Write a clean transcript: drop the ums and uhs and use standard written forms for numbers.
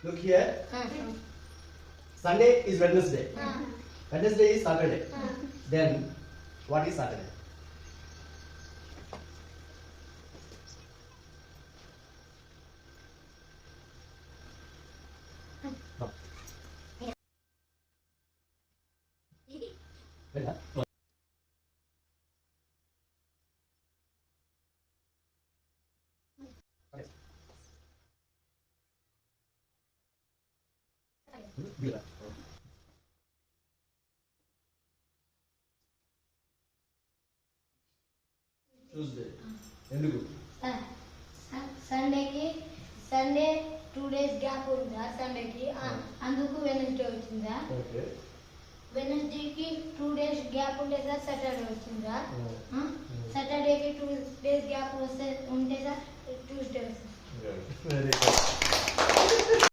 Look here. Sunday is Wednesday. Wednesday is Saturday. Then what is Saturday? Tuesday. ఎందుకు? Sunday 2 days gap ఉందా సండేకి అందుకు Wednesday వచ్చిందా okay వెనస్డేకి 2 days gap ఉంటే sir Saturday వచ్చిందా సాటర్డేకి 2 days gap వస్తే ఉంటే సార్ ట్యూస్డే వస్తుంది వెరీ గుడ్